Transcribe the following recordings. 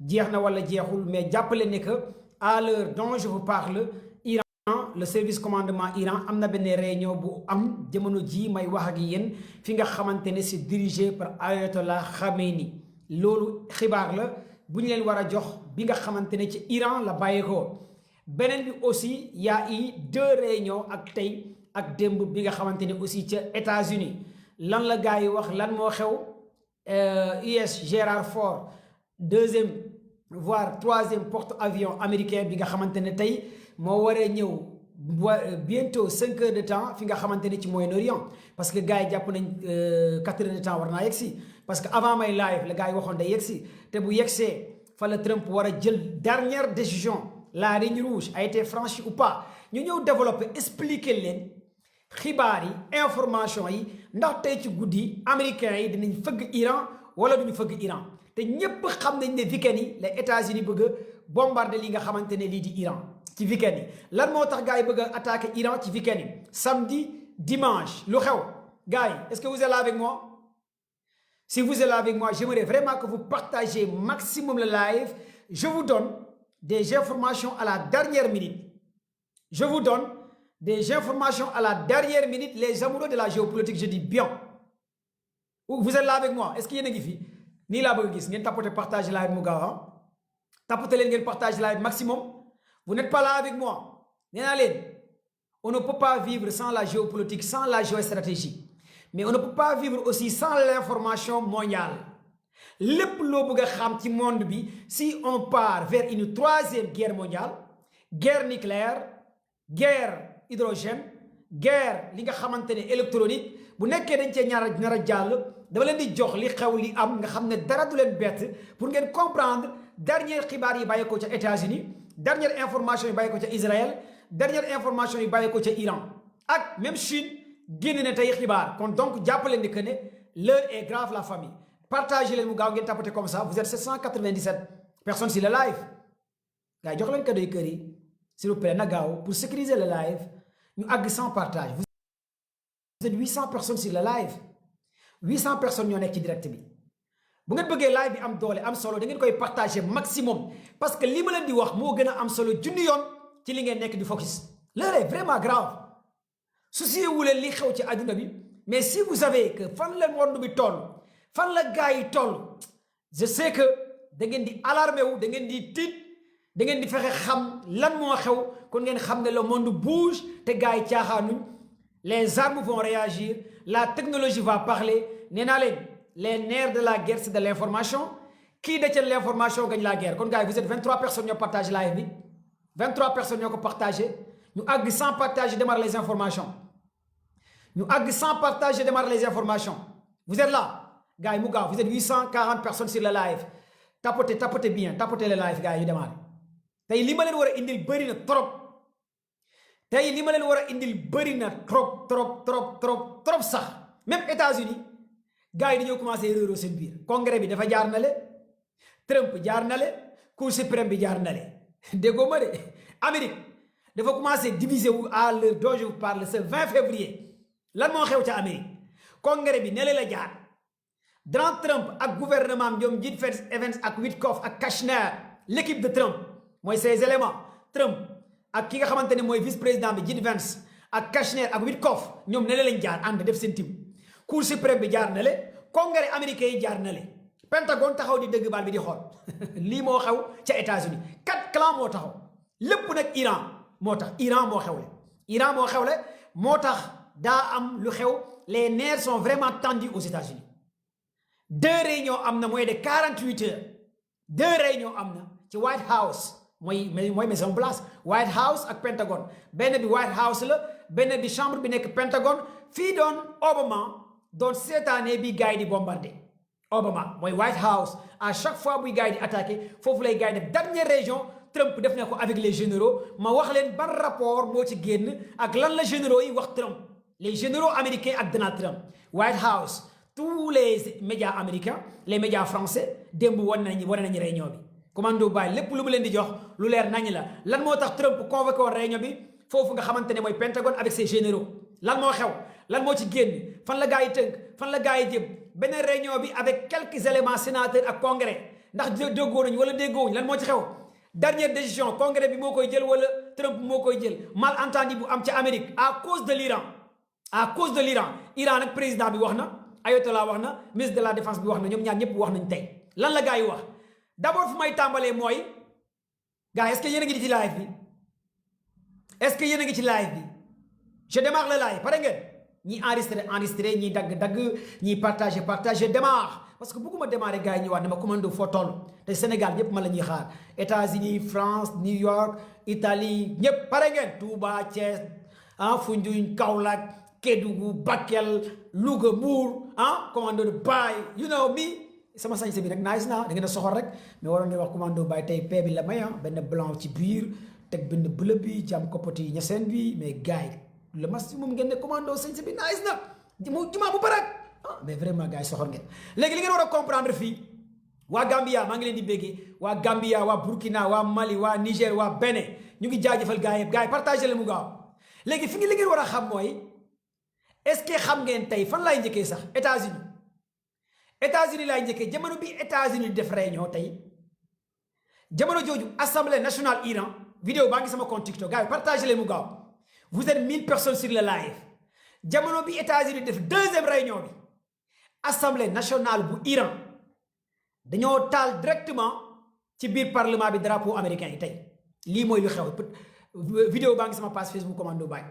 jeex na wala jeexul mais jàppale ne que à l'heure dont je vous parle Iran le service commandement Iran am na benn réunion bu am jamono ji may wax ak yéen fi nga xamante ne c'est dirigé par Ayatollah Khamenei loolu xibaar la bu ñu leen war a jox bi nga xamante ne ci Iran la bàyyeekoo beneen bi aussi y a eu 2 réunions ak tey ak démb bi nga xamante ne aussi ca États-Unis lan la gars yi wax lan moo xew US Gerald Ford 2e voire 3e porte-avions américain bi nga xamante ne tey moo waree ñëw bientôt 5 heures de temps fi nga xamante ne ci Moyen-Orient parce que gars yi jàpp nañ 4 heures de temps war naa yegsi parce que avant may live la gars yi waxoon day yegsi te bu yegsee fa la Trump war a jël dernière décision la ligne rouge a été franchie ou pas ñu ñëw développer expliquer leen xibaar yi information yi ndax tey ci guddi américains yi dinañ fëgg Iran wala duñu fëgg Iran te ñépp xam nañ ne week-end yi les États-Unis bëgg a bombarder li nga xamante ne lii di Iran ci week-end yi lan moo tax gars yi bëgg a attaquer Iran ci week-end yi samedi dimanche lu xew gars yi est-ce que vous êtes là avec moi si vous êtes là avec moi j'aimerais vraiment que vous partagez maximum le live je vous donne des informations à la dernière minute je vous donne des informations à la dernière minute les amoureux de la géopolitique je dis bien vous êtes là avec moi est-ce que yéen a ngi fi nii laa bëgg a gis ngeen tapoter partage live mu gaaw tapoter leen ngeen partage live maximum vous n'êtes pas là avec moi nee naa leen on ne peut pas vivre sans la géopolitique sans la géostratégie mais on ne peut pas vivre aussi sans l'information mondiale lépp loo bëgg a xam ci monde bi si on part vers une 3e guerre mondiale guerre nucléaire guerre hydrogène guerre li nga xamante ne électronique bu nekkee dañ cee nar a jàll dama leen di jox li xew li am nga xam ne dara du leen bett pour ngeen comprendre dernière xibaar yi bàyyi ko ca États-Unis dernière information yi bàyyi ko ca Israël dernière information yi bàyyi ko ca Iran ak même Chine génn na tey xibaar kon donc jàppaleen ni que ne l'heure est grave la famille partagez leen mu gaaw ngeen tapoter comme ça vous êtes 797 personnes sur le live gars yi jox leen cadeau yi kër yi s'il vous plaît na gaaw pour sécuriser le live ñu àgg 100 partage vous êtes 800 personnes sur le live 800 personnes ñoo nekk ci direct bi bu ngeen bëggee live bi am doole am solo da ngeen koy partager maximum parce que li ma leen di wax moo gën a am solo junni yoon ci li ngeen nekk di focus l'heure est vraiment grave souciez wu leen li xew ci àdduna bi mais si vous savez que fan la monde bi toll fan la gars yi toll je sais que da ngeen di alarmé wu da ngeen di tiit da ngeen di fexe xam lan moo xew kon ngeen xam ne le monde bouge te gars yi caaxaanuñ les armes vont réagir la technologie va parler nee naa leen les nerfs de la guerre c'est de l'information qui détient l'information gagne la guerre kon gars yi vous êtes 23 personnes ñoo partagé live bi 23 personnes ñoo ko partagé ñu àgg 100 partager démarrer les informations ñu àgg 100 partager démarrer les informations vous êtes là gars yi mu gaaw vous êtes 840 personnes sur le live tapotez bien tapotez le live gars yi ñu démarrer tey li ma leen war a indil bëri na trop tey li ma leen war a indil bëri na trop sax même États-Unis gars yi dañoo commencé réeroo seen biir congrès bi dafa jaar na le Trump jaar na le Cour suprême bi jaar na le déggoo ma de Amérique dafa commencé diviser wu à l'heure dont je vous parle ce 20 février lan moo xew ca Amérique congrès bi ne la jaar Donald Trump ak gouvernement am ñoom J. Evans ak Witkoff ak Kushner l'équipe de Trump mooy ces éléments Trump ak ki nga xamante ne mooy vice-président bi J. Vance ak Kushner ak Witkoff ñoom ne lañ jaar ànd def seen tim Cour suprême bi jaar na le congrès américain yi jaar na le Pentagone taxaw di dëgg baal bi di xool lii moo xew ca États-Unis 4 clans moo taxaw lépp nag Iran moo tax Iran moo xewle moo tax daa am lu xew les nerfs sont vraiment tendus aux États-Unis 2 réunions am na moins de 48 heures 2 réunions am na ci White House mooy Maison Blanche White House ak Pentagone benn bi White House la benn bi chambre bi nekk Pentagone fii doon Obama doon seetaane bi gars yi di bombardé Obama mooy White House à chaque fois buy gars yi di attaqué foofu lay gars yi def dernière région Trump def na ko avec les généraux ma wax leen ban rapport moo ci génn ak lan la généraux yi wax Trump les généraux américains ak Donald Trump White House tous les médias américains les médias français démb wane nañu réunion bi commando bàyyi lépp lu mu leen di jox lu leer nañ la lan moo tax Trump convoqué woon réunion bi foofu nga xamante ne mooy Pentagone avec ses généraux lan moo xew lan moo ci génn fan la gars yi tënk fan la gars yi jëm beneen réunion bi avec quelques éléments sénateurs ak congrès ndax déggoo nañu wala déggoo lan moo ci xew dernière décision congrès bi moo koy jël wala Trump moo koy jël malentendu bu am ci Amérique à cause de l'Iran Iran nag président bi wax na Ayatollah wax na ministre de la défense bi wax na ñoom ñaar ñëpp wax nañ tey lan la gars yi wax d'abord fu may tàmbalee mooy gars est-ce que yéen a ngi ci live bi est-ce que yéen a ngi ci live bi je démarre le live pare ngeen ñi enregistré ñi dagg ñi partagé démarre parce que bëgguma démarrer gars yi ñëwaat ne ma commando foo toll te Sénégal ñëpp ma la ñuy xaar États-Unis France New York Italie ñëpp pare ngeen Touba Thiès Foundiougne Kaolack Kédougou Bakel Louga Mbour commando de Baye you know me sama sañse bi rek nice na da ngeen a soxor rek mais waroon ngeen wax commando Baye tey paix bi la may benn blanc ci biir teg benn bleu bi jàmm koppati ñeseen bi mais gars yi le maximum ngeen ne commando sañse bi nice na jumaa bu barak mais vraiment gars yi soxor ngeen léegi li ngeen war a comprendre fii waa Gambia maa ngi leen di béggee waa Gambia waa Burkina waa Mali waa Niger waa Bénin ñu ngi jaajëfal gars yi partagé leen mu gaaw léegi fi ngi li ngeen war a xam mooy est-ce que xam ngeen tey fan laay njëkkee sax États-Unis laay njëkkee jamono bi États-Unis def réunion tey jamono jooju assemblée nationale Iran vidéo baa ngi sama compte TikTok gars yi partagé leen mu gaaw vous êtes 1000 personnes sur le live jamono bi États-Unis def deuxième réunion bi assemblée nationale bu Iran dañoo taal directement ci biir parlement bi drapeau américain yi tey lii mooy lu xew vidéo baa ngi sama page Facebook commando Baye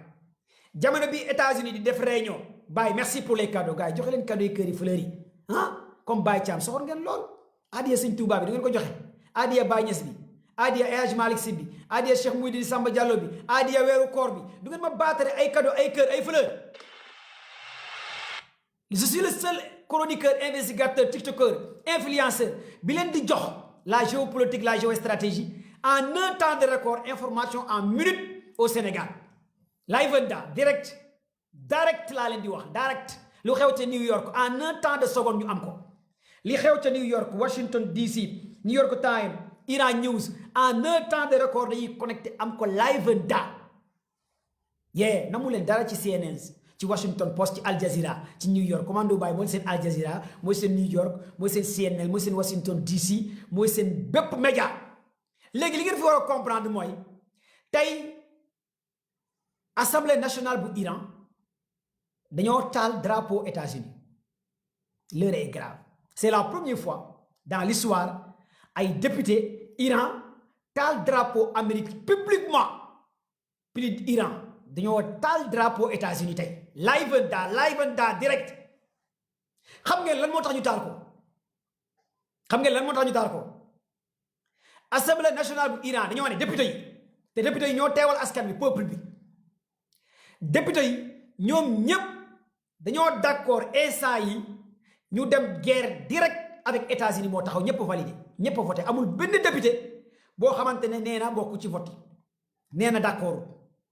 jamono bi États-Unis di def réunion Baye merci pour les cadeaux gars yi joxe leen cadeaux yi kër yi fleurs yi comme Baye Thiam soxor ngeen lool adiya Sëñ Tuubaa bi da ngeen ko joxe adiya Baye Niass bi adiya El Hadj Malick Sy bi adiya Cheikh Mouhidine Samba Diallo bi adiya weeru koor bi du ngeen ma baatare ay cadeaux ay kër ay fleurs je suis le seul chroniqueur investigateur tiktoker influenceur bi leen di jox la géopolitique la géostratégie en un temps de record information en minute au Sénégal live direct laa leen di wax direct lu xew ca New York en un temps de seconde ñu am ko li xew ca New York Washington DC New York Times Iran News en un temps de record dañuy connecté am ko live namu leen dara ci CNN ci Washington Post ci Al Jazeera ci New York commando Baye mooy seen Al Jazeera mooy seen New York mooy seen CNN mooy seen Washington DC mooy seen bépp média léegi li ngeen fi war a comprendre mooy tey assemblée nationale bu Iran dañoo taal drapeau États-Unis l'heure est grave c'est la première fois dans l'histoire ay député Iran taal drapeau Amérique publiquement plus Iran dañoo taal drapeau États-Unis tey live direct xam ngeen lan moo tax ñu taal ko assemblée nationale bu Iran dañoo ne député yi te député yi ñoo teewal askan bi peuple bi député yi ñoom ñépp dañoo d'accord instant yi ñu dem guerre direct avec États-Unis moo taxaw ñépp validé ñépp voté amul benn député boo xamante ne nee na bokk ci vote nee na d'accord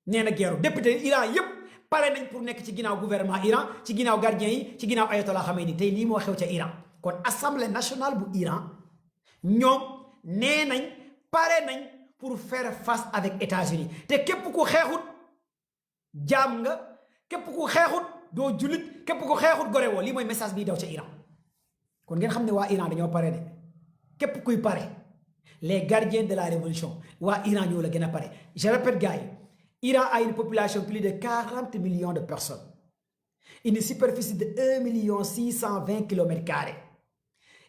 nee na guerre député Iran yépp pare nañ pour nekk ci ginnaaw gouvernement Iran ci ginnaaw gardien yi ci ginnaaw Ayatollah Khamenei tey lii moo xew ca Iran kon assemblée nationale bu Iran ñoom nee nañ pare nañ pour faire face avec États-Unis te képp ku xeexut jaam nga képp ku xeexut doo jullit képp ku xeexut gore woo lii mooy message bii daw ca Iran kon ngeen xam ne waa Iran dañoo pare de képp kuy pare les gardiens de la révolution waa Iran ñoo la gën a pare je répète gars yi Iran a une population plus de 40 millions de personnes une superficie de 1 620 km².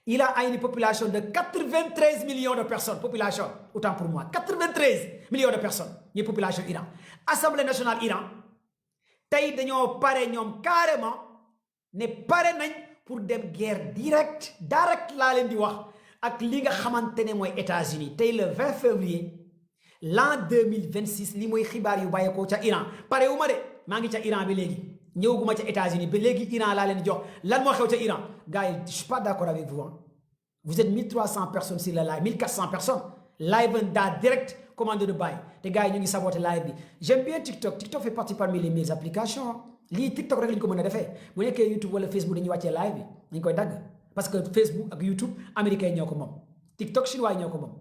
Il a une population de 93 millions de personnes. Population, autant pour moi. 93 millions de personnes. Une population Iran. Assemblée nationale Iran. Tay dañoo pare ñoom carrément ne pare nañ pour dem guerre direct laa leen di wax ak li nga xamante ne mooy États-Unis tey le 20 février l'an 2026 li mooy xibaar yu bàyyeekoo ca Iran pare wu ma de maa ngi ca Iran bi léegi ñëwaguma ca États-Unis ba léegi Iran laa leen di jox lan moo xew ca Iran gars yi je suis pas d'accord avec vous vous êtes 1300 personnes sur le live 1400 personnes live direct commande de Baye te gars yi ñu ngi saboté live bi j'aime bien TikTok fait partie parmi les meilleures applications lii TikTok rek lañu ko mën a defee bu nekkee YouTube wala Facebook dañuy wàccee live bi dañ koy dagg parce que Facebook ak YouTube américains yi ñoo ko moom TikTok chinois yi ñoo ko moom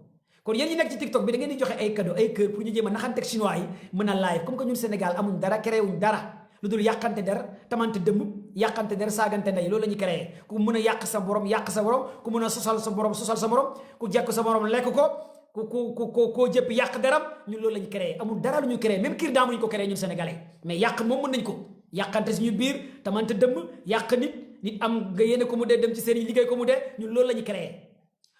kon yéen ñi nekk ci TikTok bi da ngeen di joxe ay cadeau ay kër pour ñu jéem a naxanteeg chinois yi mën a live comme que ñun Sénégal amuñ dara créé wuñ dara lu dul yàqante dara tamante dëmb yàqante der saagante ndey loolu la ñu créé ku mën a yàq sa borom yàq sa borom ku mën a sosal sa borom sosal sa borom ku jekk sa borom lekk ko koo jëpp yàq deram ñun loolu la ñu créé amul dara lu ñu créé même kiir daamu ñu ko créé ñun sénégalais mais yàq moom mën nañ ko yàqante suñu biir tamante dëmm yàq nit am nga yéene ko mu dee dem ci sëriñ liggéey ko mu dee ñun loolu la ñu créé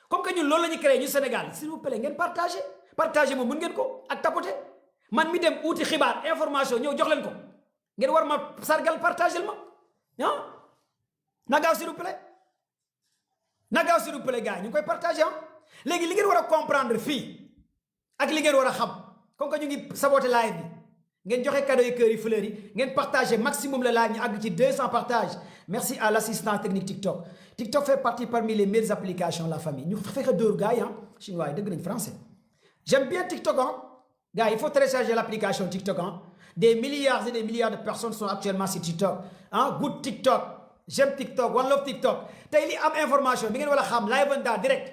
comme que ñun loolu la ñu créé ñu Sénégal s'il vous plaît ngeen partagé moom mën ngeen ko ak tapoté man mi dem uuti xibaar information ñëw jox leen ko ngeen war ma sargal partagé ma ah na gaaw s'il vous plaît gars ñu ngi koy partagé léegi li ngeen war a comprendre fii ak li ngeen war a xam comme que ñu ngi saboté live bi ngeen joxe cadeau yi kër yi fleurs yi ngeen partagé maximum la live ñu àgg ci 200 partages merci à l'assistant technique TikTok. TikTok fait partie parmi les meilleures applications la famille ñu fexe dóor gars yi chinois yi dëgg nañ français j'aime bien TikTok gars il faut télécharger l'application TikTok des milliards et des milliards de personnes sont actuellement sur TikTok good TikTok j'aime TikTok one love TikTok tey li am information bi ngeen war a xam live en direct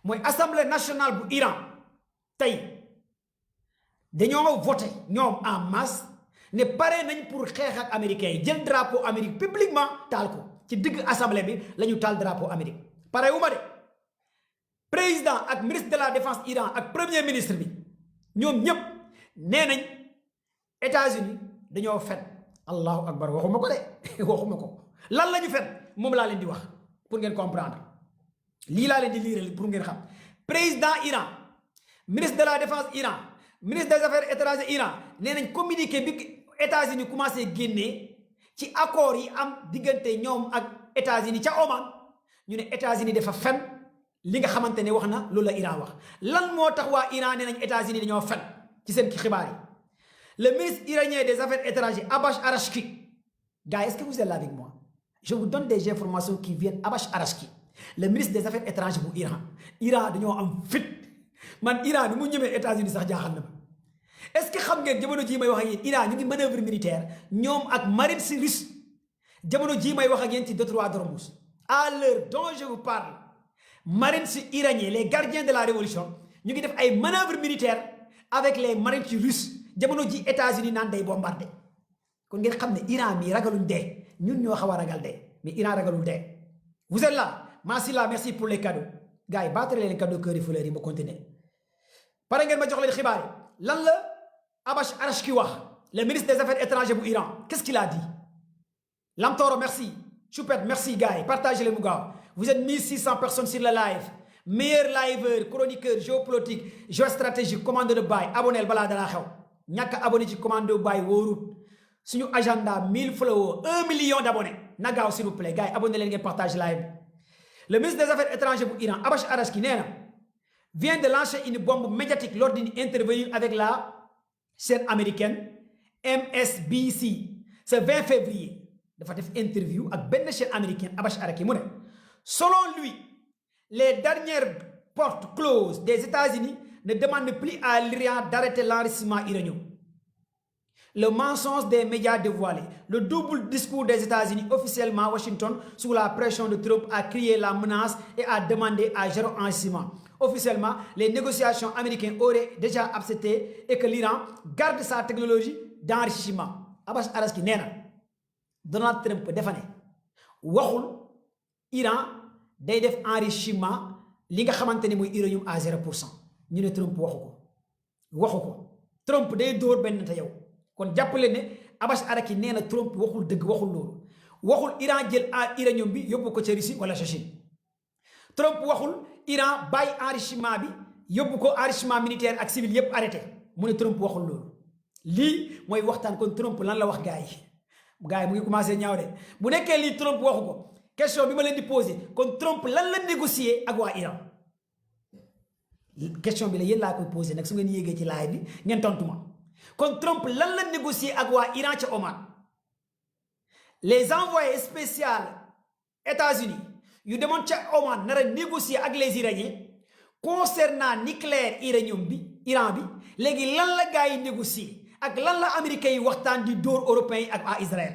mooy assemblée nationale bu Iran tey dañoo voté ñoom en masse ne pare nañ pour xeex ak américains yi jël drapeau Amérique publiquement taal ko ci digg assemblée bi la ñu taal drapeau Amérique pare wu ma de président ak ministre de la défense Iran ak premier ministre bi ñoom ñëpp nee nañ États-Unis dañoo fen allahu akbar waxuma ko de waxuma ko lan la ñu fen moom laa leen di wax pour ngeen comprendre lii laa leen di liiral pour ngeen xam président Iran ministre de la défense Iran ministre des affaires étrangères Iran nee nañ communiqué bi États-Unis commencé génnee ci accord yi am diggante ñoom ak États-Unis ca Oman ñu ne États-Unis dafa fen li nga xamante ne wax na loolu la Iran wax lan moo tax waa Iran nee nañ États-Unis dañoo fen ci seen xibaar yi le ministre iranien des affaires étrangères Abbas Arachki gars est-ce que vous êtes là avec moi je vous donne des informations qui viennent Abbas Arachki le ministre des affaires étrangères bu Iran dañoo am fit man Iran bi mu ñëmee États-Unis sax jaaxal na ma est-ce que xam ngeen jamono jii may wax ak yéen Iran ñu ngi manœuvre militaire ñoom ak marine russe jamono jii may wax ak yéen ci détroit d'Ormuz à l'heure dont je vous parle marine iranien les gardiens de la révolution ñu ngi def ay manœuvre militaire avec les marines russes jamono ji États-Unis naan day bombardé kon ngeen xam ne Iran mi ragaluñ dee ñun ñoo xaw a ragal dee mais Iran ragalul dee vous êtes là merci pour les cadeaux gars yi baatale leen cadeau kër yi fleurs yi ma continuer pare ngeen ma jox leen xibaar yi lan la Abbas Arachki wax le ministre des affaires étrangères bu Iran qu'est-ce qu'il a dit Lamtoro merci Choupette merci gars yi partagez les mu gaaw vous êtes 1600 personnes sur le live meilleur liveur chroniqueur géopolitique géostratégique commande de bail abonnel balaa dara xew ñàkk abonné ci commande de bail wóorut suñu agenda 1000 followers 1 million d'abonnés na gaaw s'il vous plaît gars yi abonné leen ngeen partage live le ministre des affaires étrangères bu Iran Abbas Arachki nee na vient de lancer une bombe médiatique lors d'une interview avec la chaîne américaine MSNBC ce 20 février dafa def interview ak benn chaîne américaine Abbas Arachki mu ne selon lui les dernières portes closes des États-Unis ne demandent plus à l'Iran d'arrêter l'enrichissement iranien. Le mensonge des médias dévoilé, le double discours des États-Unis officiellement Washington sous la pression de Trump a créé la menace et a demandé à zéro enrichissement. Officiellement, les négociations américaines auraient déjà accepté et que l'Iran garde sa technologie d'enrichissement. Abbas Arachki nee na Donald Trump dafa ne waxul Iran day def enrichissement li nga xamante ne mooy uranium à 0%. ñu ne Trump waxu ko Trump day dóor benn te yow kon jàppale ne Abbas Arachki nee na Trump waxul dëgg waxul loolu waxul Iran jël uranium bi yóbbu ko ca Russie wala ca Chine Trump waxul Iran bàyyi enrichissement bi yóbbu ko enrichissement militaire ak civil yépp arrêté mu ne Trump waxul loolu lii mooy waxtaan kon Trump lan la wax gars yi mu ngi commencé ñaaw de bu nekkee lii Trump waxu ko question bi ma leen di posé kon Trump lan la négocier ak waa Iran question bi la yéen laa koy posé nag su ngeen yéegee ci live bi ngeen tontu ma kon Trump lan la négocier ak waa Iran ca Oman les envoyés spéciaux États-Unis yu demoon ca Oman nar a négocier ak les Iraniens concernant nucléaire uranium bi Iran bi léegi lan la gars yi négocier ak lan la américains yi waxtaan di dóor européens yi ak waa Israël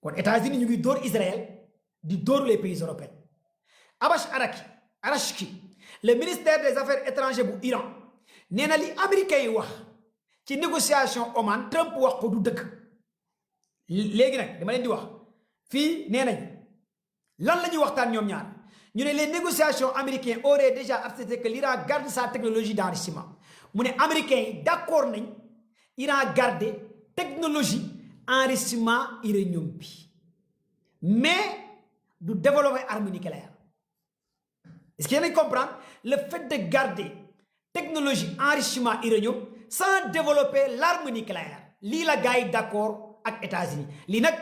kon États-Unis ñu ngi dóor Israël di dóor les pays européens Abbas Arachki le ministère des affaires étrangères bu Iran nee na li américains yi wax ci négociation Oman Trump wax ko du dëgg léegi nag dama leen di wax fii nee nañ lan la ñuy waxtaan ñoom ñaar ñu ne les négociations américains auraient déjà accepté que l'Iran garde sa technologie d'enrichissement mu ne américains yi d'accord nañ Iran garder technologie enrichissement uranium bi mais du développer arme nucléaire. Est-ce que yéen comprendre le fait de garder technologie enrichissement uranium sans développer l'arme nucléaire lii la gars yi d'accord ak États-Unis lii nag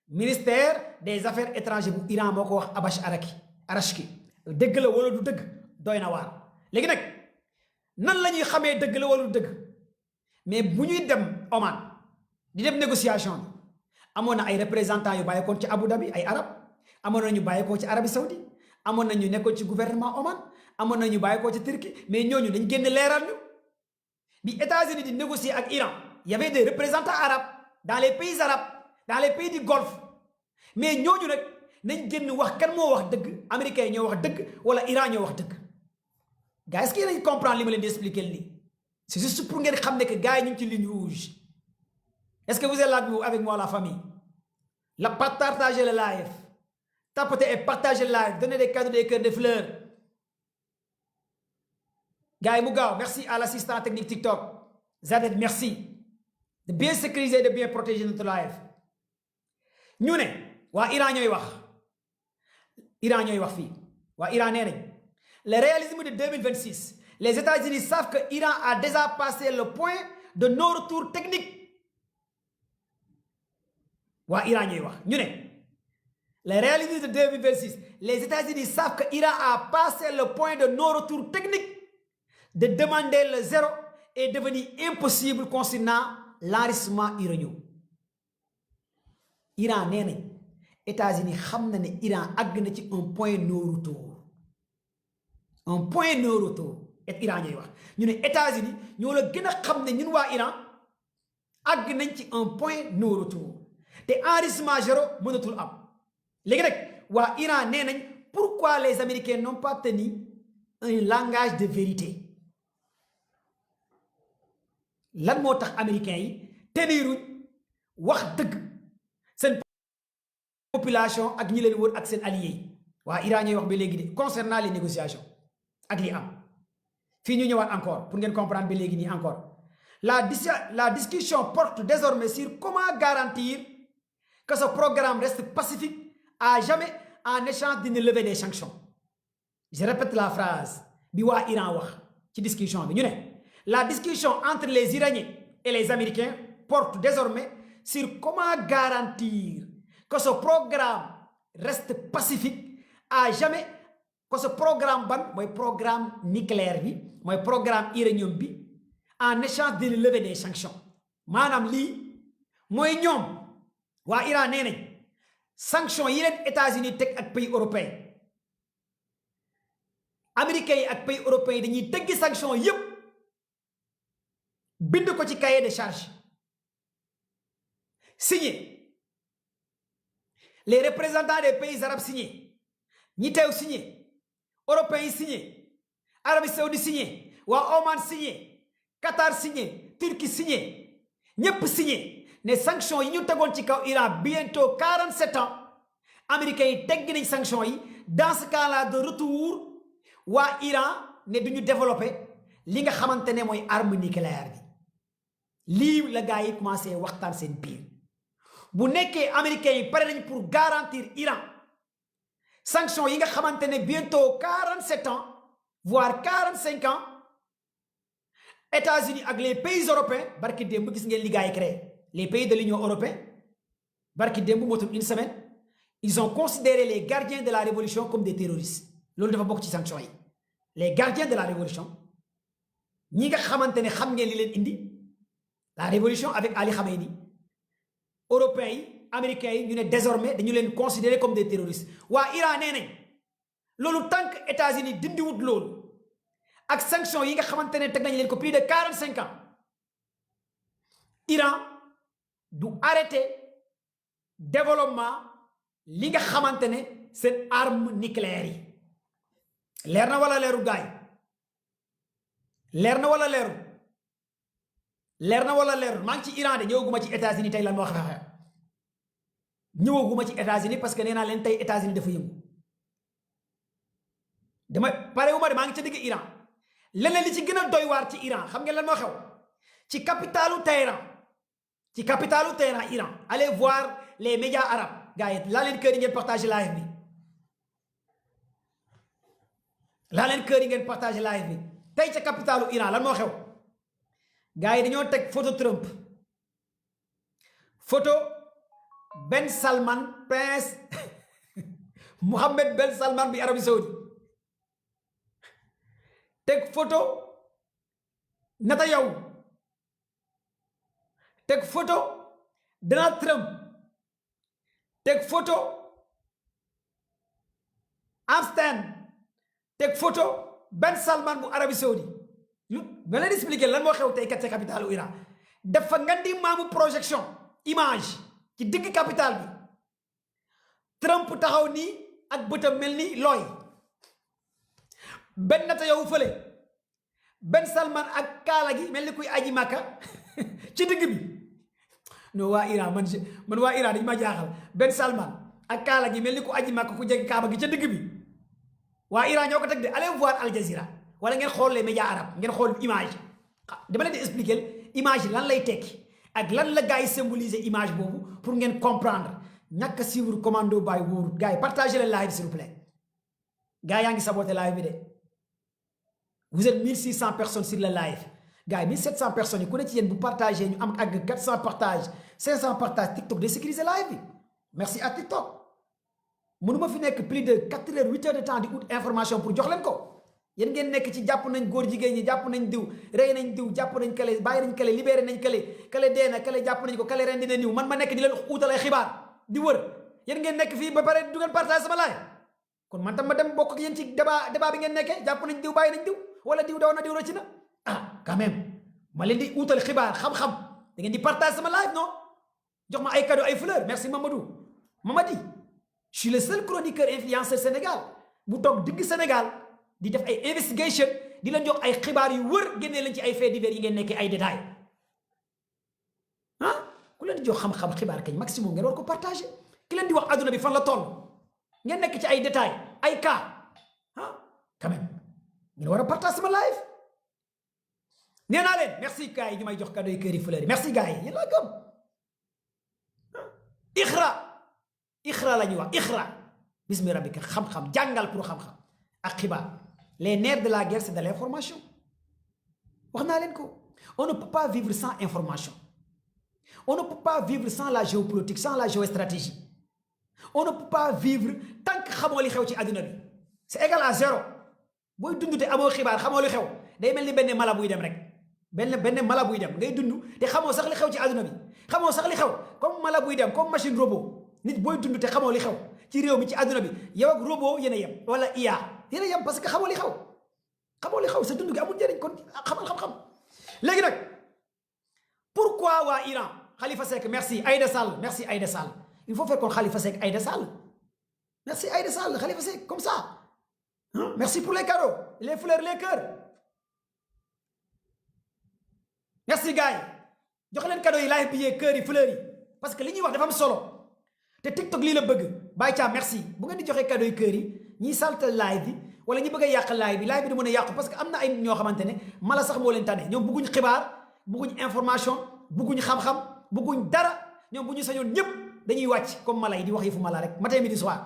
ministère des affaires étrangères bu Iran moo ko wax Abbas Arachki dëgg la wala du dëgg doy na waar léegi nag nan la ñuy xamee dëgg la wala du dëgg mais bu ñuy dem Oman di dem négociation bi amoon na ay représentants yu bàyyeekoon ci Abu Dhabi ay arab amoon na ñu bàyyeekoo ci Arabie Saoudite amoon na ñu nekkoon ci gouvernement Oman amoon na ñu bàyyeekoo ci Turquie mais ñooñu dañ génn leeral ñu bi États-Unis di négocier ak Iran y avait des représentants arabes dans les pays arabes dans les pays du Golfe mais ñooñu nag nañ génn wax kan moo wax dëgg américains yi ñoo wax dëgg wala Iran ñoo wax dëgg gars est-ce que yéen a comprendre li ma leen di expliquer nii c'est juste pour ngeen xam ne que gars yi ñu ngi ci ligne rouge est-ce que vous êtes là avec moi la famille la partagez le live tapotez et partagez le live donnez des cadeaux des cœurs des fleurs gars yi mu gaaw merci à l'assistant technique TikTok Zadet merci de bien sécuriser de bien protéger notre live ñu ne waa Iran ñooy wax fii waa Iran nee nañ le réalisme de 2026 les États-Unis savent que Iran a déjà passé le point de non-retour technique waa Iran ñooy wax ñu ne le réalisme de 2026 les États-Unis savent que Iran a passé le point de non-retour technique de demander le zéro est devenu impossible concernant l'enrichissement uranium Iran nee nañ États-Unis xam na ne Iran àgg na ci un point non-retour et Iran ñooy wax ñu ne États-Unis ñoo la gën a xam ne ñun waa Iran àgg nañ ci un point non-retour te enrichissement zéro mënatul am léegi nag waa Iran nee nañ pourquoi les Américains n'ont pas tenu un langage de vérité lan moo tax américains yi teniruñ wax dëgg seen population ak ñi leen wër ak seen alliés yi waa Iran ñooy wax ba léegi de concernant les négociations ak li am fii ñu ñëwaat encore pour ngeen comprendre ba léegi nii encore la discussion porte désormais sur comment garantir que ce programme reste pacifique à jamais en échange d'une levée des sanctions je répète la phrase bi waa Iran wax ci discussion bi ñu ne la discussion entre les Iraniens et les Américains porte désormais sur comment garantir que ce programme reste pacifique à jamais que ce programme ban mooy programme nucléaire bi mooy programme uranium bi en échange de lever des sanctions maanaam lii mooy ñoom waa Iran nee nañ sanctions yi leen États-Unis teg ak pays européens américains yi ak pays européens yi dañuy teggi sanctions yépp bind ko ci cahier de charge signé les représentants des pays arabes signé ñi teew signé européens yi signé Arabie Saoudite signé waa Oman signé Qatar signé Turquie signé ñépp signé ne sanctions yi ñu tegoon ci kaw Iran bientôt 47 ans américains yi tegg nañ sanctions yi dans ce cas-là de retour waa Iran ne duñu développer li nga xamante ne mooy arme nucléaire bi lii la gars yi commencé waxtaan seen biir bu nekkee américains yi pare nañ pour garantir Iran sanctions yi nga xamante ne bientôt 47 ans voire 45 ans États-Unis ak les pays européens barki démb gis ngeen li gars yi créé les pays de l'Union européenne barki démb motul une semaine ils ont considéré les gardiens de la révolution comme des terroristes loolu dafa bokk ci sanctions yi les gardiens de la révolution ñi nga xamante ne xam ngeen li leen indi la révolution avec Ali Khamenei européens yi américains yi ñu ne désormais dañu leen considérer comme des terroristes waa Iran nee nañ loolu tant que États-Unis dindiwut loolu ak sanctions yi nga xamante ne teg nañ leen ko plus de 45 ans Iran du arrêter développement li nga xamante ne seen arme nucléaire yi leer na wala leeru gaay leer na wala leeru leer na wala leerul maa ngi ci Iran de ñëwaguma ci États-Unis tey lan moo xew ñëwaguma ci États-Unis parce que nee naa leen tey États-Unis dafa yëngu dama parewuma de maa ngi ca digg Iran leneen li ci gën a doy waar ci Iran xam ngeen lan moo xew ci capitalu Téhéran Iran allez voir les médias arabes gars yi laa leen kër yi ngeen partager live bi tey ca capitalu Iran lan moo xew gars yi dañoo teg photo Trump photo Ben Salman prince Mohammed Ben Salman bi Arabie Saoudite teg photo Netanyahu teg photo Donald Trump teg photo Epstein teg photo Ben Salman bu Arabie Saoudite ba leen expliquer lan moo xew tey kat ca capitalu Iran dafa ngandi maamu projection image ci digg capital bi Trump taxaw nii ak bëtam mel ni looy Ben Netanyahu fële Ben Salman ak kaala gi mel ni kuy aji Makka ci digg bi non waa Iran man waa Iran dañu ma jaaxal Ben Salman ak kaala gi mel ni ku aji Makka ku jeg kaaba gi ca digg bi waa Iran ñoo ko teg de allez voir Al Jazeera wala ngeen xool les médias arabes ngeen xool image dama leen di expliquer image lan lay tekki ak lan la gars yi symboliser image boobu pour ngeen comprendre ñàkk a suivre commando bay wóorut gars yi partagez le live s'il vous plaît gars yaa ngi saboté live bi de vous êtes 1600 personnes sur le live gars yi 1700 personnes yi ku ne ci yéen bu partagé ñu am àgg 400 partages 500 partages TikTok de sécuriser live bi merci à TikTok mënuma fi nekk plus de 4 heures 8 heures de temps di ut information pour jox leen ko yéen ngeen nekk ci jàpp nañ góor jigéen ñi jàpp nañ diw rey nañ diw jàpp nañ kale bàyyi nañ kale libéré nañ kale dee na kale jàpp nañ ko kale ren dina niw man ma nekk di leen uutal ay xibaar di wër yéen ngeen nekk fii ba pare du ngeen partage sama laay kon man tam ma dem bokk ak yéen ci débat bi ngeen nekkee jàpp nañ diw bàyyi nañ diw wala diw daw na diw rëcc na ah quand même ma leen di uutal xibaar xam-xam da ngeen di partage sama live non jox ma ay cadeau ay fleur merci Mamadi je suis le seul chroniqueur influenceur Sénégal bu toog digg Sénégal di def ay investigation di leen jox ay xibaar yu wër génnee leen ci ay faits divers yi ngeen nekkee ay détails ah ku leen di jox xam-xam xibaar kañ maximum ngeen war ko partager ki leen di wax adduna bi fan la toll ngeen nekk ci ay détails ay cas ah quand même ngeen war a partager sama live nee naa leen merci gars yi ñu may jox cadeau yi kër yi fleur yi merci gars yi yéen laa gëm ixra la ñuy wax ixra bismi rabbika xam-xam jàngal pour xam-xam ak xibaar les nerfs de la guerre c'est de l'information wax naa leen ko on ne peut pas vivre sans information on ne peut pas vivre sans la géopolitique sans la géostratégie on ne peut pas vivre tant que xamoo li xew ci àdduna bi c'est égal à zéro booy dund te amoo xibaar xamoo li xew day mel ni benn mala buy dem rek benn mala buy dem ngay dund te xamoo sax li xew ci àdduna bi xamoo sax li xew comme mala buy dem comme machine robot nit booy dund te xamoo li xew ci réew mi ci àdduna bi yow ak robot yéen a yem wala IA yéen a yem parce que xamoo li xew sa dund gi amul njëriñ kon xamal xam-xam léegi nag pourquoi waa Iran Khalifa Seck merci Aïda Sall merci Aïda Sall il faut faire kon Khalifa Seck Aïda Sall merci Aïda Sall Khalifa Seck comme ça merci pour les cadeaux les fleurs les cœurs merci gars yi jox leen cadeaux yi live billet cœurs yi fleurs yi parce que li ñuy wax dafa am solo te TikTok lii la bëgg bàyyi caa merci bu ngeen di joxee cadeau yi kër yi ñiy saltal live bi wala ñi bëgg a yàq live bi du mën a yàqu parce que am na ay ñoo xamante ne mala sax moo leen tane ñoom bëgguñ xibaar bëgguñ information bëgguñ xam-xam bëgguñ dara ñoom bu ñu sañoon ñëpp dañuy wàcc comme mala yi di wax yëfu mala rek matin midi soir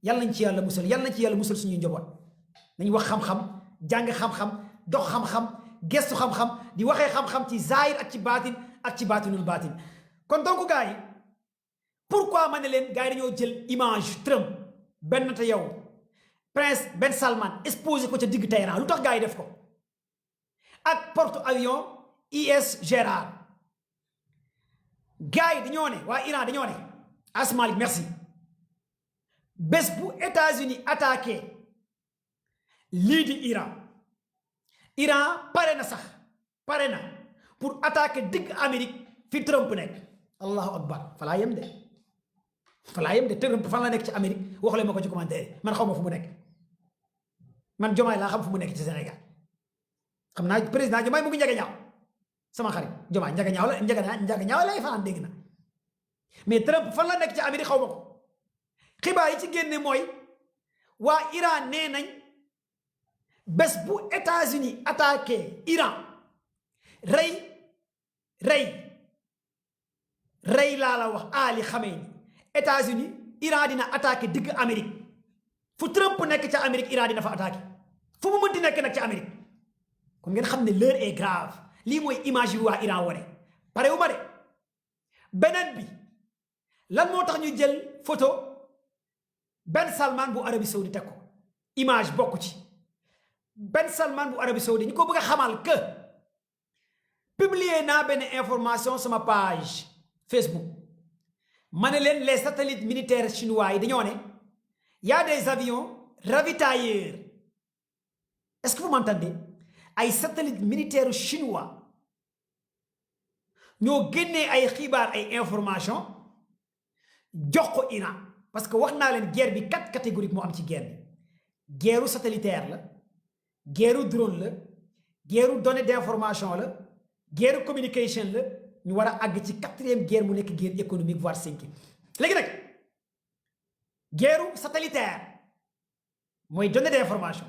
yàlla nañ ci yàlla musal suñuy njaboot nañ wax xam-xam jàng xam-xam dox xam-xam gestu xam-xam di waxee xam-xam ci zahir ak ci baatin ak ci baatinul baatin kon donc gars yi pourquoi ma ne leen gars yi dañoo jël image Trump benn te yow prince Ben Salman exposé ko ca digg Téhéran lu tax gars yi def ko ak porte avion US Gérard gars yi dañoo ne waa Iran dañoo ne Asmalik merci bés bu États-Unis attaqué lii di Iran pare na pour attaquer digg Amérique fi Trump nekk allahu akbar falaa yem de Trump fan la nekk ci Amérique waxule ma ko ci commentaire man xaw ma fu mu nekk man Diomaye laa xam fu mu nekk ci Sénégal xam naa président Diomaye mu ngi Ndiaga Ñaaw sama xarit Diomaye Ndiaga Ñaaw lay fanaan dégg na mais Trump fan la nekk ci Amérique xaw ma ko xibaar yi ci génne mooy waa Iran nee nañ bés bu États-Unis attaqué Iran rey laa la wax Ali Khamenei États-Unis Iran dina attaqué digg Amérique fu Trump nekk ca Amérique Iran dina fa attaqué fu mu mënti nekk nag ca Amérique kon ngeen xam ne l'heure est grave lii mooy image yi waa Iran wane pare wu ma de beneen bi lan moo tax ñu jël photo Ben Salman bu Arabie Saoudite teg ko image bokku ci Ben Salman bu Arabie Saoudite ñu ko bëgg a xamal que publier naa benn information sama page Facebook ma ne leen les satellites militaires chinois yi dañoo ne y a des avions ravitailleurs est-ce que vous m'entendez ay satellites militaires chinois ñoo génnee ay xibaar ay information jox ko Iran parce que wax naa leen guerre bi 4 catégories moo am ci guerre bi guerru satellitaire la guerru drone la guerru données d'information la guerru communication la ñu war a àgg ci 4e guerre mu nekk guerre économique voire 5e léegi nag guerru satellitaire mooy données d'information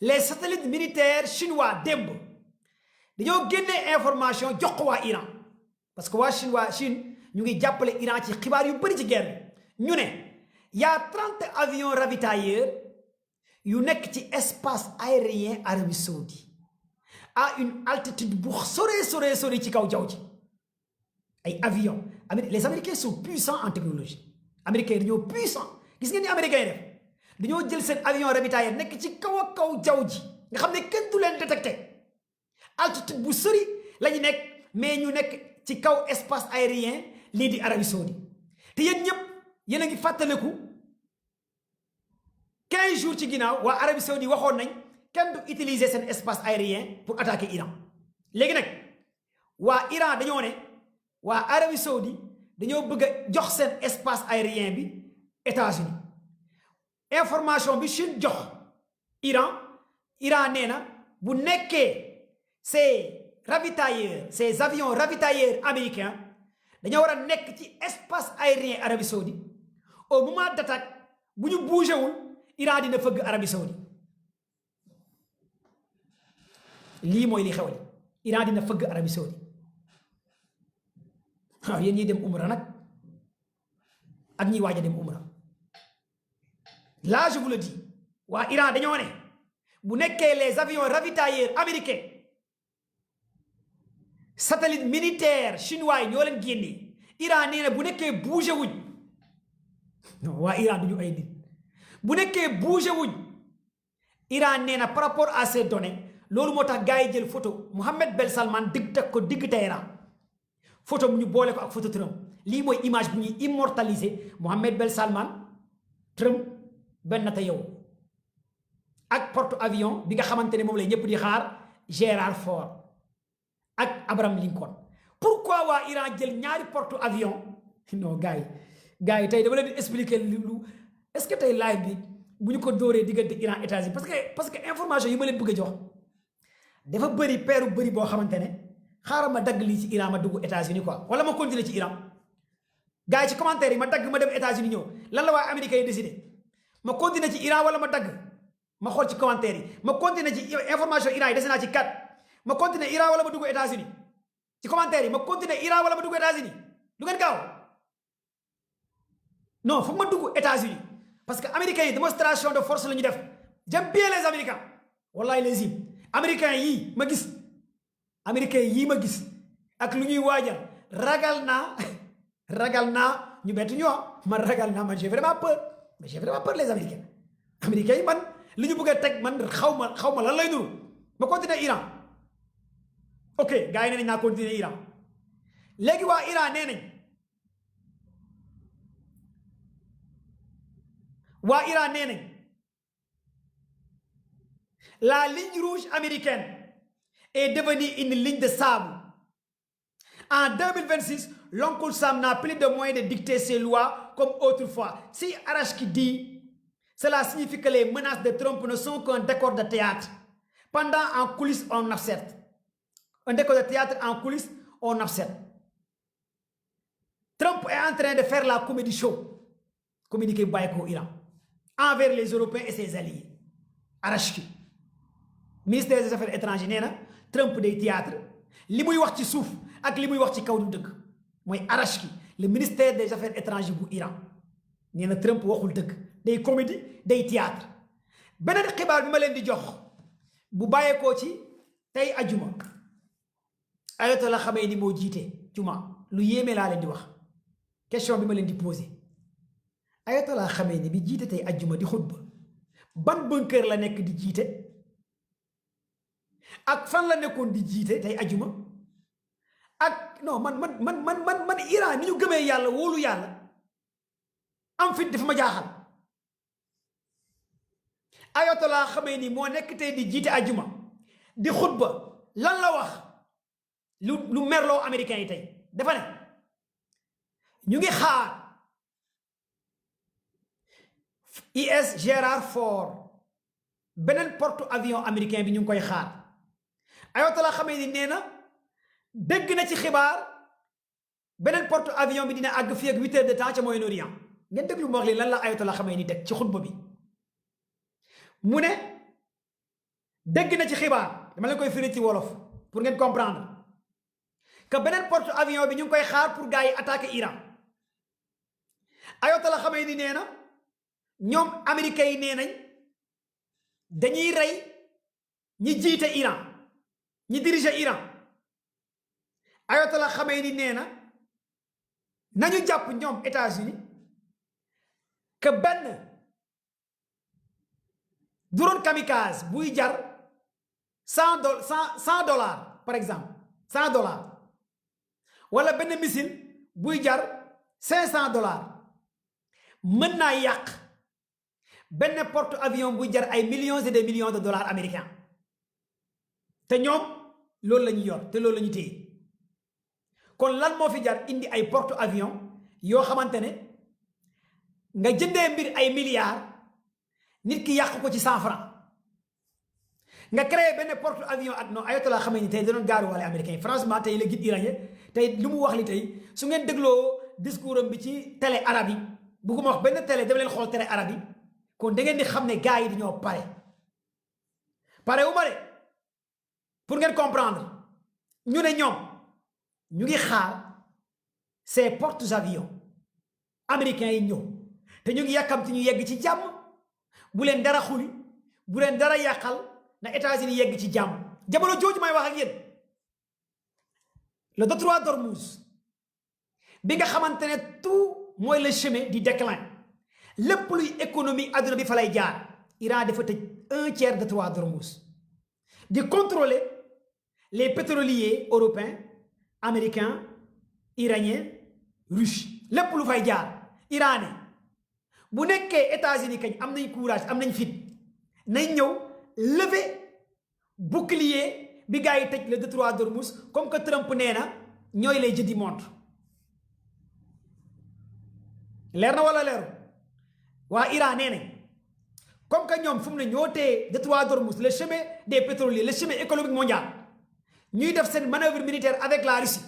les satellites militaires chinois démb dañoo génnee information jox ko waa Iran parce que waa Chine ñu ngi jàppale Iran ci xibaar yu bëri ci guerre bi ñu ne y a 30 avions ravitailleurs yu nekk ci espace aérien Arabie Saoudite à une altitude bu sore ci kaw jaww ji ay avions les Américains sont puissants en technologie américains dañoo puissant gis ngeen ni américains yi def dañoo jël seen avion ravitailleur nekk ci kaw a kaw jaww ji nga xam ne kenn du leen détecté altitude bu sori la ñu nekk mais ñu nekk ci kaw espace aérien lii di Arabie Saoudite te yéen ñëpp yéen a ngi fàttaliku 15 jours ci ginnaaw waa Arabie Saoudite waxoon nañ kenn du utiliser seen espace aérien pour attaquer Iran léegi nag waa Iran dañoo ne waa Arabie Saoudite dañoo bëgg a jox seen espace aérien bi États-Unis information bi Chine jox Iran nee na bu nekkee ces avions ravitailleurs américains dañoo war a nekk ci espace aérien Arabie Saoudite au moment d'attaque bu ñu bougé wul Iran dina fëgg Arabie Saoudite lii mooy li xew li Iran dina fëgg Arabie Saoudite waaw yéen ñiy dem umra nag ak ñiy waaj a dem umra là je vous le dis waa Iran dañoo ne bu nekkee les avions ravitailleurs américains satellite militaire chinois yi ñoo leen génnee Iran nee na bu nekkee bougé wuñ non waa Iran duñu ay nit bu nekkee bougé wuñ Iran nee na par rapport à ces données loolu moo tax gars yi jël photo Mohammed Ben Salman teg ko digg Téhéran photo mu ñu boole ko ak photo Trump lii mooy image bu ñuy immortaliser Mohammed Ben Salman Trump Ben Netanyahu ak porte avion bi nga xamante ne moom lay ñëpp di xaar Gerald Ford ak Abraham Lincoln pourquoi waa Iran jël ñaari porte avion non gars yi tey dama leen di expliquer lu est-ce que tey live bi bu ñu ko dóoree diggante Iran États-Unis parce que information yi ma leen bëgg a jox dafa bëri peeru bëri boo xamante ne xaaral ma dagg lii ci Iran ma dugg États-Unis quoi wala ma continuer ci Iran gars yi ci commentaire yi ma dagg ma dem États-Unis ñëw lan la waa américains yi décidé ma continuer ci Iran wala ma dagg ma xool ci commentaire yi ma continuer ci information Iran yi dese naa ci 4 ma continuer Iran wala ma dugg États-Unis ci commentaire yi ma continuer Iran wala ma dugg États-Unis du ngeen gaaw non foog ma dugg États-Unis parce que américains yi démonstration de force la ñu def j'aime bien les américains wallahi les américains yii ma gis ak lu ñuy waajal ragal naa ñu bett ñu man ragal naa man j'ai vraiment peur les américains yi man li ñu bëgg a teg man xaw ma lan lay nuru ma continuer Iran ok gars yi nee nañ naa continuer Iran léegi waa Iran nee nañ la ligne rouge américaine est devenue une ligne de sable. En 2026, l'oncle Sam n'a plus de moyens de dicter ses lois comme autrefois. Si Arachki dit, cela signifie que les menaces de Trump ne sont qu'un décor de théâtre. Pendant en coulisses, on observe. Un décor de théâtre en coulisses, on observe. Trump est en train de faire la comédie show communiqué bàyyi ko Iran envers les Européens et ses alliés Arachki ministère des affaires étrangères nee na Trump day théâtre li muy wax ci suuf ak li muy wax ci kaw du dëgg mooy Arachki le ministère des affaires étrangères bu Iran nee na Trump waxul dëgg day comédie day théâtre beneen xibaar bi ma leen di jox bu bàyyeekoo ci tey ajuma Ayatollah Khamenei moo jiite juma lu yéeme laa leen di wax question bi ma leen di posé Ayatollah Khamenei bi jiite tey ajuma di xutba ban bunker la nekk di jiite ak fan la nekkoon di jiite tey ajuma ak non man Iran ni ñu gëmee yàlla wóolu yàlla am fit dafa ma jaaxal Ayatollah Khamenei moo nekk tey di jiite ajuma di xutba lan la wax lu merloo américains yi tey dafa ne ñu ngi xaar US Gerald Ford beneen porte avion américain bi ñu ngi koy xaar Ayatollah Khamenei nee na dégg na ci xibaar beneen porte avion bi dina àgg fii ak 8 heures de temps ca Moyen-Orient ngeen déglu ma wax leen lan la Ayatollah Khamenei teg ci xutba bi mu ne dégg na ci xibaar dama leen koy firi ci wolof pour ngeen comprendre que beneen porte avion bi ñu ngi koy xaar pour gars yi attaquer Iran Ayatollah Khamenei nee na ñoom américains yi nee nañ dañuy rey ñi jiite Iran ñi diriger Iran Ayatollah Khamenei nee na nañu jàpp ñoom États-Unis que benn drone kamikaze buy jar $100 par exemple $100 wala benn missile buy jar $500 mën naa yàq benn porte avion buy jar ay millions et des millions de dollars américains te ñoom loolu la ñu yor te loolu la ñu téye kon lan moo fi jar indi ay porte avion yoo xamante ne nga jëndee mbir ay milliards nit ki yàq ko ci 100 francs nga créé benn porte avion ak non Ayatollah Khamenei tey danoon gaaru wale américain yi franchement tey le guide iranien tey lu mu wax li tey su ngeen dégloo discours am bi ci télé arabe yi bugguma wax benn télé dem leen xool télé arabe yi kon da ngeen di xam ne gars yi dañoo pare wu ma de pour ngeen comprendre ñu ne ñoom ñu ngi xaar ces portes avions américains yi ñëw te ñu ngi yàkkamti ñu yegg ci jàmm bu leen dara xuli bu leen dara yàqal na États-Unis yegg ci jàmm jamono jooju may wax ak yéen le détroit d'Ormuz bi nga xamante ne tout mooy le chemin du déclin lépp luy économie adduna bi fa lay jaar Iran dafa tëj 1/3 détroit d'Ormuz di contrôler les pétroliers européens américains iraniens russes lépp lu fay jaar iranais bu nekkee États-Unis kañ am nañ courage am nañ fit nañ ñëw lever bouclier bi gars yi tëj le détroit d'Ormuz comme que Trump nee na ñooy les jeux du monde leer na wala leeru waa Iran nee nañ comme que ñoom fu mu ne ñoo téye détroit d'Ormuz le chemin des pétroliers le chemin économique mondial ñuy def seen manœuvre militaire avec la Russie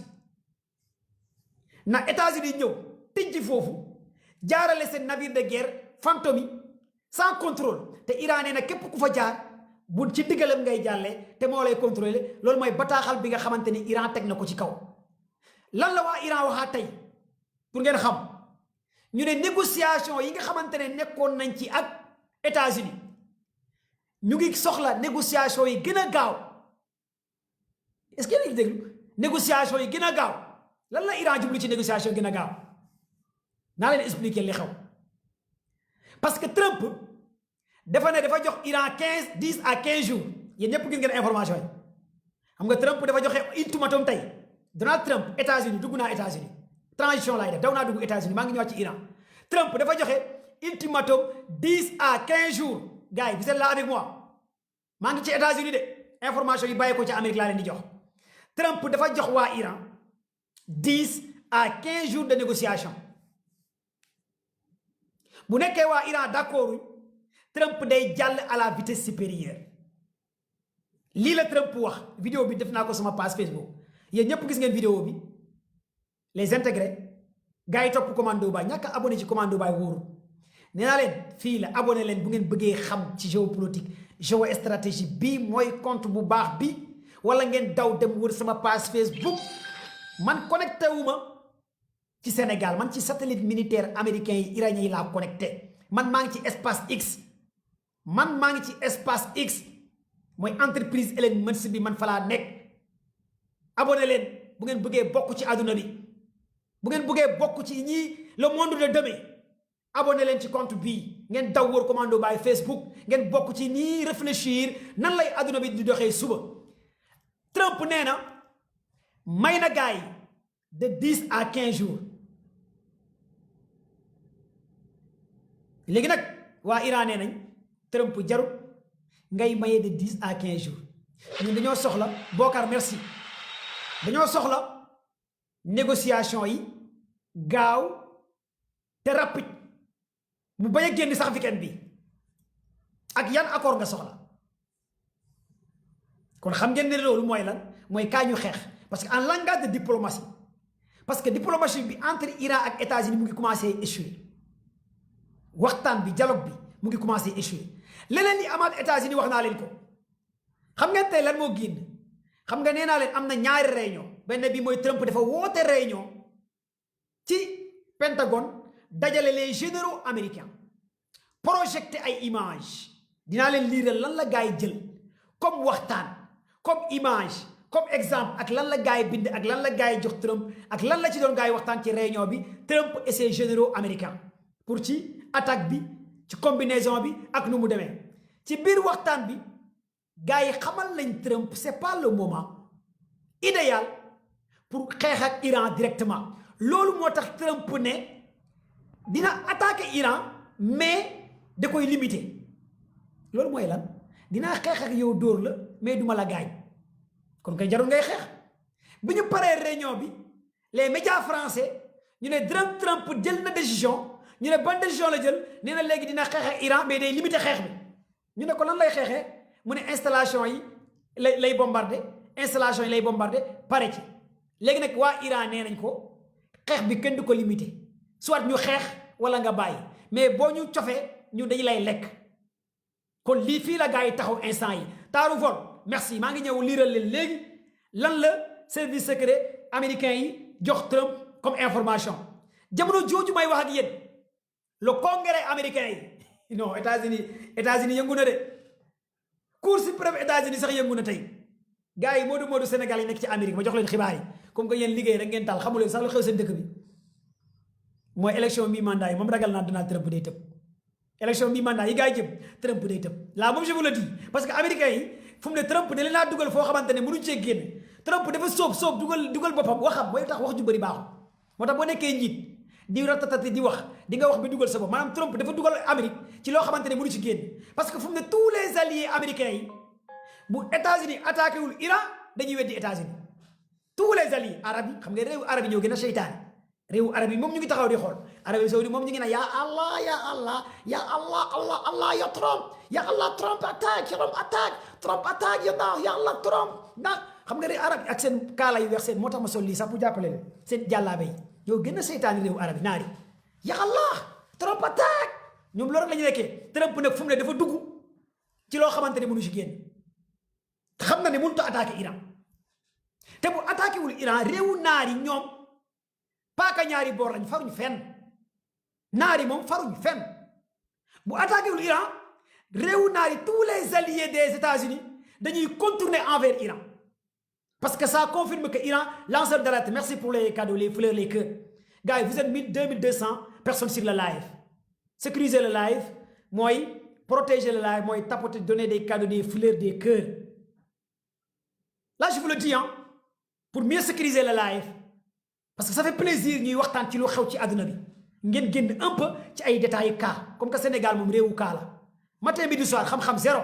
na États-Unis ñëw tëj foofu jaarale seen navire de guerre Fantôme yi sans contrôle te Iran nee na képp ku fa jaar bu ci diggalam ngay jàllee te moo lay contrôler loolu mooy bataaxal bi nga xamante ni Iran teg na ko ci kaw lan la waa Iran waxaat tey pour ngeen xam ñu ne négociation yi nga xamante ne nekkoon nañ ci ak États-Unis ñu ngi soxla négociation yi gën a gaaw est-ce que yéen a ngi déglu négociation yi gën a gaaw lan la Iran jublu ci négociation gën a gaaw naa leen expliquer li xew parce que Trump dafa ne dafa jox Iran 10 à 15 jours yéen ñëpp gis ngeen information yi xam nga Trump dafa joxe ultimatum tey Donald Trump États-Unis dugg naa États-Unis transition laay def daw naa dugg États-Unis maa ngi ñëwaat ci Iran Trump dafa joxe ultimatum 10 à 15 jours gars yi vous êtes là avec moi maa ngi ci États-Unis de information yi bàyyi ko ci Amérique laa leen di jox Trump dafa jox waa Iran 10 à 15 jours de négociation bu nekkee waa Iran d'accord Trump day jàll à la vitesse supérieure lii la Trump wax vidéo bi def naa ko sama page Facebook yéen ñëpp gis ngeen vidéo bi les intégrés gars yi topp commando baay ñàkk abonné ci commando baay wóoru nee naa leen fii la abonné leen bu ngeen bëggee xam ci géopolitique géostratégie bii mooy compte bu baax bi wala ngeen daw dem wër sama page Facebook man connecté wu ma ci Sénégal man ci satellite militaire américain yi iranien yi laa connecté man maa ngi ci espace X man maa ngi ci espace X mooy entreprise Elon Musk bi man fa laa nekk abonné leen bu ngeen bëggee bokk ci àdduna bi bu ngeen bëggee bokk ci ñii le monde de demain abonné leen ci compte bii ngeen daw wër commando baay Facebook ngeen bokk ci ñii réfléchir nan lay àdduna bi di doxee suba Trump nee na may na gaay de 10 à 15 jours léegi nag waa Iran nee nañ Trump jarut ngay maye de 10 à 15 jours ñun dañoo soxla Bokar merci dañoo soxla négociation yi gaaw te rapide mu bañ a génn sax weekend bi ak yan accord nga soxla kon xam ngeen ne loolu mooy lan mooy kaa ñu xeex parce que en langage de diplomatie parce que diplomatie bi entre Iran ak États-Unis mu ngi commencé échouer waxtaan bi dialogue bi mu ngi commencé échouer leneen li amaat États-Unis wax naa leen ko xam ngeen tey lan moo génn xam nga nee naa leen am na ñaari réunion benn bi mooy Trump dafa woote réunion ci Pentagone dajale les généraux américains projeté ay images dinaa leen liiral lan la gars yi jël comme waxtaan comme image comme exemple ak lan la gars yi bind ak lan la gars yi jox Trump ak lan la ci doon gars yi waxtaan ci réunion bi Trump et ses généraux américains pour ci attaque bi ci combinaison bi ak nu mu demee ci biir waxtaan bi gars yi xamal nañ Trump c'est pas le moment idéal pour xeex ak Iran directement loolu moo tax Trump ne dina attaquer Iran mais da koy limiter loolu mooy lan dinaa xeex ak yow dóor la mais duma la gaañ kon kay jarul ngay xeex bi ñu paree réunion bi les médias français ñu ne Trump jël na décision ñu ne ban décision la jël nee na léegi dina xeex ak Iran mais day limiter xeex bi ñu ne ko lan lay xeexee mu ne installation yi lay bombardé installation yi lay bombardé pare ci léegi nag waa Iran nee nañ ko xeex bi kenn du ko limiter soit ñu xeex wala nga bàyyi mais boo ñu cofee ñu dañu lay lekk kon lii fii la gars yi taxaw instant yi taaru vol merci maa ngi ñëw liiral leen léegi lan la service secret américain yi jox Trump comme information jamono jooju may wax ak yéen le congrès américain yi non États-Unis yëngu na de cour suprême États-Unis sax yëngu na tey gars yi moodu Sénégal yi nekk ci Amérique ma jox leen xibaar yi comme que yéen liggéey rek ngeen taal xamu leen sax lu xew seen dëkk bi mooy élection mi mandat yi moom ragal naa Donald Trump day tëb élection mi mandat yi gars yi jëm Trump day tëb là moom je vous le dis parce que américains yi fu mu ne Trump da leen naa dugal foo xamante ne mënuñ cee génn Trump dafa soob dugal boppam waxam mooy tax wax ju bëri baaxul moo tax boo nekkee njiit di ratatati di wax di nga wax bi dugal sa bopp maanaam Trump dafa dugal Amérique ci loo xamante ne mënu ci génn parce que fu mu ne tous les alliés américains yi bu États-Unis attaqué wul Iran dañuy weddi États-Unis tous les alliés arabes yi xam nga réewu arab yi ñoo gën a seytaane réewu arab yi moom ñu ngi taxaw di xool Arabie Saoudite moom ñu ngi ne ya Allah ya Trump ya Allah Trump attaque ya Allah Trump ndax xam nga réew arab yi ak seen kaala yu weex seen moo tax ma sol lii sax bu jàppale leen seen jàllaabe yi ñoo gën a seytaane réewu arab yi naari ya Allah Trump attaque ñoom loolu rek la ñu nekkee Trump nag fu mu ne dafa dugg ci loo xamante ne mënu si génn xam na ne mënut a attaqué Iran te bu attaqué wul Iran réewu naar yi ñoom paaka ñaari boor lañ faruñ fenn naar yi moom faruñ fenn bu attaqué wul Iran réewu naar yi tous les alliés des États-Unis dañuy contourner envers Iran parce que ça confirme que Iran lanceur d'alerte merci pour les cadeaux les fleurs les cœurs gars yi vous êtes 2200 personnes sur le live sécuriser le live mooy protéger le live mooy tapoter donner des cadeaux des fleurs des cœurs là je vous le dis pour mieux sécuriser le live parce que ça fait plaisir ñuy waxtaan ci lu xew ci àdduna bi ngeen génn un peu ci ay détails cas comme que Sénégal moom réewu cas la matin midi soir xam-xam zéro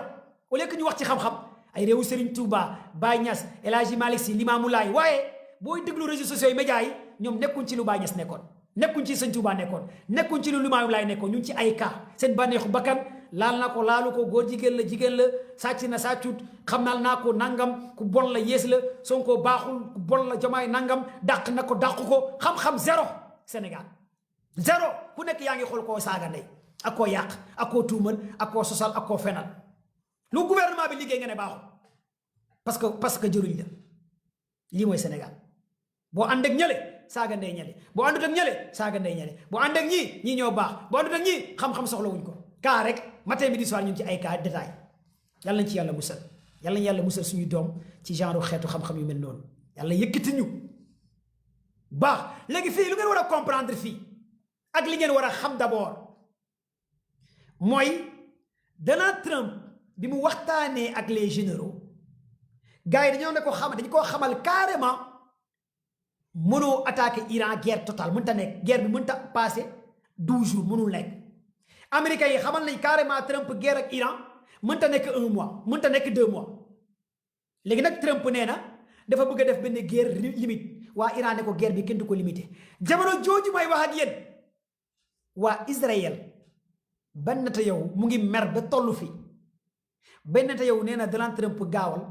au lieu que ñu wax ci xam-xam ay réewu Serigne Touba Baye Niass El Hadji Malick Sy Limamou Laye waaye booy déglu réseaux sociaux yi médias yi ñoom nekkuñ ci lu Baye Niass nekkoon nekkuñ ci Serigne Touba nekkoon nekkuñ ci lu Limamou Laye nekkoon ñu ngi ci ay cas seen bànneexu bakkan laal na ko laalu ko góor jigéen la sàcc na sàccut xamal naa ko nangam ku bon la yées la Sonko baaxul ku bon la Diomaye nangam dàq na ko dàq ko xam-xam zéro Sénégal zéro ku nekk yaa ngi xool koo saaga ndey ak koo yàq ak koo tuumal ak koo sosal ak koo fenal lu gouvernement bi liggéey nga ne baaxul parce que jëruñ la lii mooy Sénégal boo ànd ak ñële saaga ndey ñële boo àndut ak ñële saaga ndey ñële boo ànd ak ñii ñoo baax boo àndut ak ñii xam-xam soxla wuñ ko kaa rek matin midi soir ñun ci ay cas détail yàlla nañ ci yàlla musal yàlla nañ yàlla musal suñuy doom ci genre xeetu xam-xam yu mel noonu yàlla yëkkati ñu baax léegi fii lu ngeen war a comprendre fii ak li ngeen war a xam d'abord mooy Donald Trump bi mu waxtaanee ak les généraux gars yi dañu koo xamal carrément mënoo attaquer Iran guerre totale mënta nekk guerre bi mënta passé 12 jours mënul nekk américains yi xamal nañ carrément Trump guerre ak Iran mënta nekk 1 mois mënta nekk 2 mois léegi nag Trump nee na dafa bëgg a def benn guerre limite waa Iran ne ko guerre bi kenn du ko limité jamono jooju may wax ak yéen waa Israël benn te yow mu ngi mer ba tollu fi benn te yow nee na Donald Trump gaawal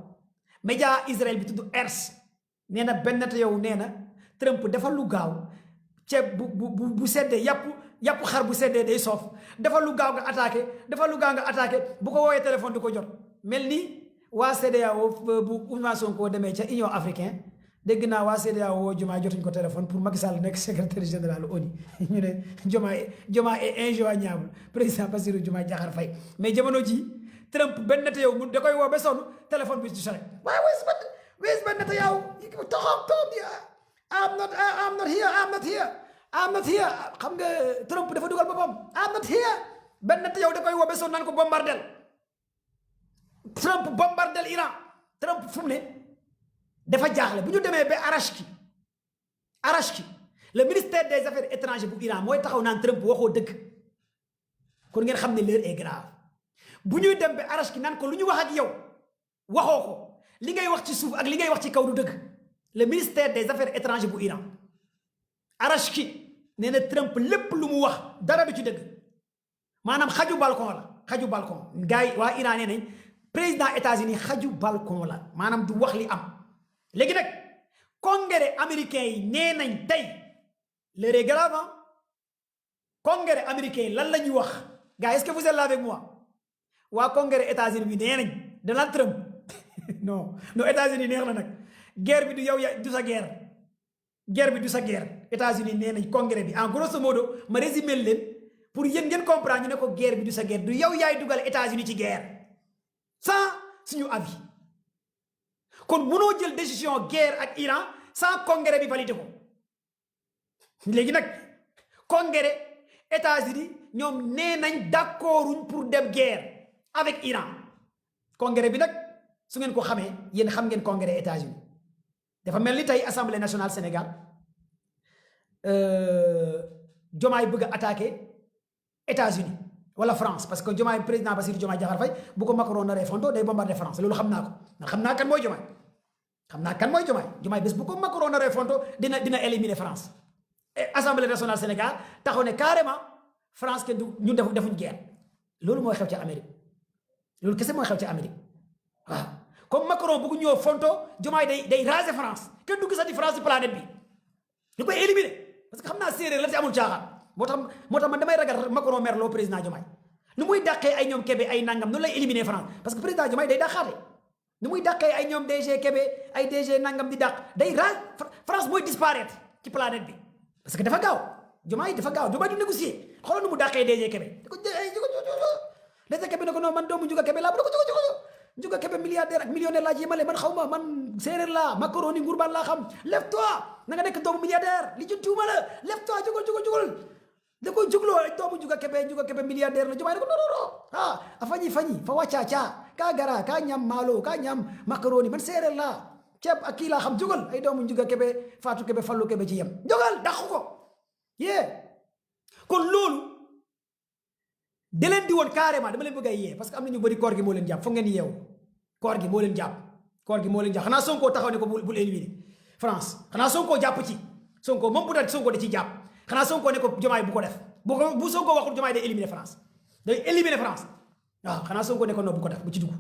média Israël bi tudd Ers nee na benn te yow nee na Trump dafa lu gaaw ceeb bu seddee yàpp xar bu seddee day soof dafa lu gaaw nga attaqué dafa lu gaaw nga attaqué bu ko woowee téléphone du ko jot mel ni waa CEDEAO bu Ousmane Sonko demee ca Union africaine dégg naa waa CEDEAO Diomaye jotuñ ko téléphone pour Macky Sall nekk secrétaire général ONU ñu ne Diomaye est injoignable président Bassirou Diomaye Diakhar Faye mais jamono ji Trump benn te yow mu da koy woo ba sonn téléphone bi du sonné waaye where's benn te yow I'm not here xam nga Trump dafa dugal boppam I'm not here benn te yow da koy woo ba sonn naan ko bombardel Trump bombardel Iran Trump fu mu ne dafa jaaxle bu ñu demee ba Arachki le ministère des affaires étrangères bu Iran mooy taxaw naan Trump waxoo dëgg kon ngeen xam ne l'heure est grave bu ñuy dem ba Arachki naan ko lu ñu wax ak yow waxoo ko li ngay wax ci suuf ak li ngay wax ci kaw du dëgg le ministère des affaires étrangères bu Iran Arachki nee na Trump lépp lu mu wax dara du ci dëgg maanaam xaju balcon gars yi waa Iran nee nañ président États-Unis xaju balcon la maanaam du wax li am léegi nag congrès américain yi nee nañ tey l'heure est grave congrès américain yi lan la ñuy wax gars est-ce que vous êtes là avec moi waa congrès États-Unis bi nee nañ Donald Trump non États-Unis neex na nag guerre bi du yow du sa guerre bi du sa guerre États-Unis nee nañ congrès bi en grosso modo ma résumé leen pour yéen ngeen comprendre ñu ne ko guerre bi du sa guerre du yow yaay dugal États-Unis ci guerre sans suñu avis kon mënoo jël décision guerre ak Iran sans congrès bi validé ko léegi nag congrès États-Unis ñoom nee nañ d'accorduñ pour dem guerre avec Iran congrès bi nag su ngeen ko xamee yéen xam ngeen congrès États-Unis dafa mel ni tey assemblée nationale Sénégal Diomaye bëgg a attaqué États-Unis wala France parce que Diomaye président Bassirou Diomaye Diakhar Faye bu ko Macron naree fonto day bombardé France loolu xam naa ko ndax xam naa kan mooy Diomaye bés bu ko Macron naree fonto dina éliminer France assemblée nationale Sénégal taxaw ne carrément France kenn du ñun defuñ guerre loolu mooy xew ci Amérique loolu kese mooy xew ci Amérique waaw comme Macron bëgg ñëw fonto Diomaye day raser France kenn du gisati France ci planète bi ñu koy éliminer parce que xam naa séeréer la te amul caaxaan moo tax man damay ragal Macron merloo président Diomaye nu muy dàqee ay ñoom Kébé ay nangam noonu lay éliminer France parce que président Diomaye day dàqaate nu muy dàqee ay ñoom DG Kébé ay DG nangam di dàq day France mooy disparaître ci planète bi parce que dafa gaaw Diomaye du négocier xoolal nu mu dàqee DG Kébé DG Kébé ne ko non man doomu Ndiouga Kébé laa bu ne ko Ndiouga Kébé milliardaire ak millionnaire laa ci yemale man xaw ma man séeréer laa macaroni ngurbaan laa xam lève-toi na nga nekk doomu milliardaire li ci tuuma la lève-toi jógal da koy jugloo doomu Ndiouga Kébé milliardaire la Diomaye ne ko non a fañi fa wàccaa kaa gara kaa ñam maalo kaa ñam macaroni man séeréer laa ceeb ak kii laa xam jógal ay doomu Ndiouga Kébé Fatou Kébé Fallou Kébé ci yem jógal dàq ko kon loolu da leen di woon carrément dama leen bëgg a yee parce que am na ñu bëri koor gi moo leen jàpp foog ngeen yeewu koor gi moo leen jàpp xanaa Sonko taxaw ne ko bul éliminer France xanaa Sonko jàpp ci Sonko moom bu dee Sonko da ci jàpp xanaa Sonko ne ko Diomaye bu ko def bu Sonko waxul Diomaye day éliminer France waaw xanaa Sonko ne ko non bu ko def bu ci dugg